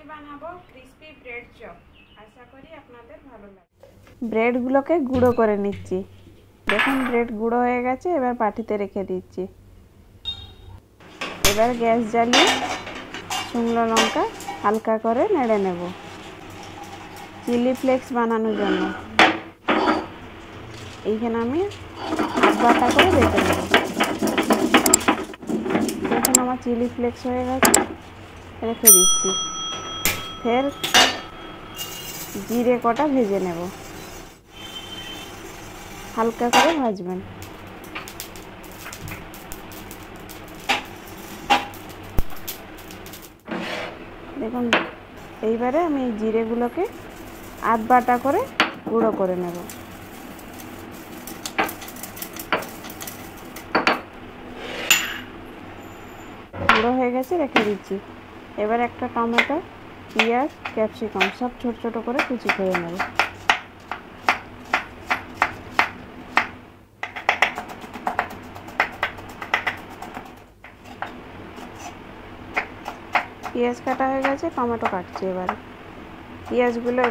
আমি বানাবো crispy bread chop. আশা করি আপনাদের ভালো লাগবে। ব্রেডগুলোকে গুঁড়ো করে নিচ্ছি। দেখুন ব্রেড গুঁড়ো হয়ে গেছে, এবার বাটিতে রেখে দিচ্ছি। এবার গ্যাস জ্বালিয়ে শুকনো লঙ্কা হালকা করে নেড়ে নেব চিলি ফ্লেক্স বানানোর জন্য। এইখানে আমি আধ বাটা করে রেখে নেব। দেখুন আমার চিলি ফ্লেক্স হয়ে গেছে, রেখে দিচ্ছি। ফের জিরে কটা ভেজে নেব, হালকা করে ভাজবেন। দেখুন এইবারে আমি এই জিরেগুলোকে আধ বাটা করে গুঁড়ো করে নেব। গুঁড়ো হয়ে গেছে, রেখে দিচ্ছি। এবার একটা টমেটো, পেঁয়াজ, ক্যাপসিকাম সব ছোট ছোট করে কুচি করে নেব। পেঁয়াজ কাটা হয়ে গেছে, টমেটো কাটছি। এবারে পেঁয়াজগুলো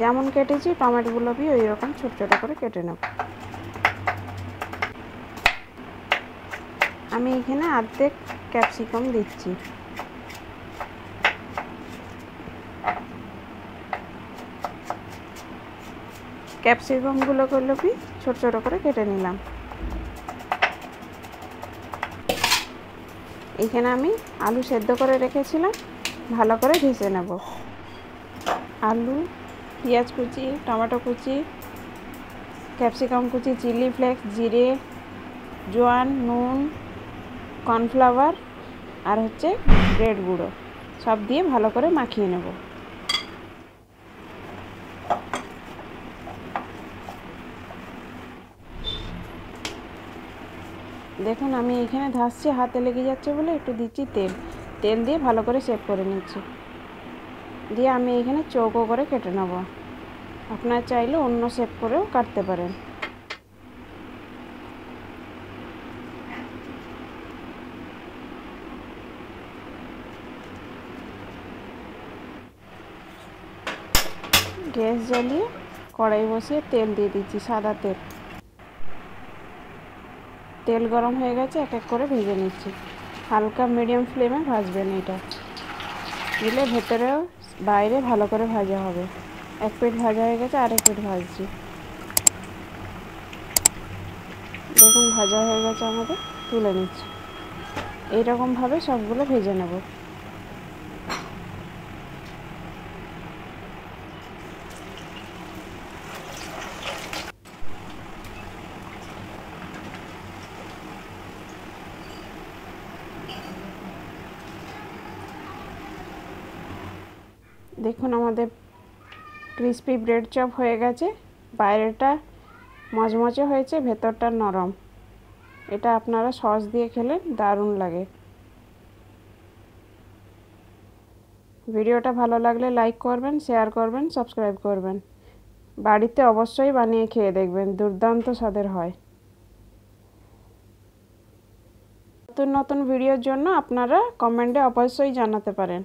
যেমন কেটেছি টমেটোগুলো ওই রকম ছোট ছোট করে কেটে নেব। আমি এখানে অর্ধেক ক্যাপসিকাম দিচ্ছি। ক্যাপসিকামগুলোকে ছোট ছোট করে কেটে নিলাম। এখানে আমি আলু সেদ্ধ করে রেখেছিলাম, ভালো করে ভেজে নেব। আলু, পেঁয়াজ কুচি, টমেটো কুচি, ক্যাপসিকাম কুচি, চিলি ফ্লেক্স, জিরে, জোয়ান, নুন, কর্নফ্লাওয়ার আর ব্রেড গুঁড়ো সব দিয়ে ভালো করে মাখিয়ে নেব। দেখুন আমি এখানে ধাসছি, হাতে লেগে যাচ্ছে বলে একটু দিচ্ছি তেল। তেল দিয়ে ভালো করে সেট করে নিচ্ছি। দিয়ে আমি এখানে চৌকো করে কেটে নেব। আপনারা চাইলে অন্য শেপ করেও কাটতে পারেন। গ্যাস জ্বালিয়ে কড়াই বসিয়ে তেল দিয়ে দিচ্ছি, সাদা তেল। তেল গরম হয়ে গেছে, এক এক করে ভেজে নিচ্ছি। হালকা মিডিয়াম ফ্লেমে ভাজবেন। এটা দিলে ভেতরেও বাইরে ভালো করে ভাজা হবে। এক পিঠ ভাজা হয়ে গেছে, আরেক পিঠ ভাজছি। দেখুন ভাজা হয়ে গেছে, আমাদের তুলে নিচ্ছি। এইরকমভাবে সবগুলো ভেজে নেব। দেখুন আমাদের ক্রিসপি ব্রেড চপ হয়ে গেছে। বাইরেটা মচমচে হয়েছে, ভেতরটা নরম। এটা আপনারা সস দিয়ে খেলে দারুণ লাগে। ভিডিওটা ভালো লাগলে লাইক করবেন, শেয়ার করবেন, সাবস্ক্রাইব করবেন। বাড়িতে অবশ্যই বানিয়ে খেয়ে দেখবেন, দুর্দান্ত স্বাদের হয়। নতুন নতুন ভিডিওর জন্য আপনারা কমেন্টে অবশ্যই জানাতে পারেন।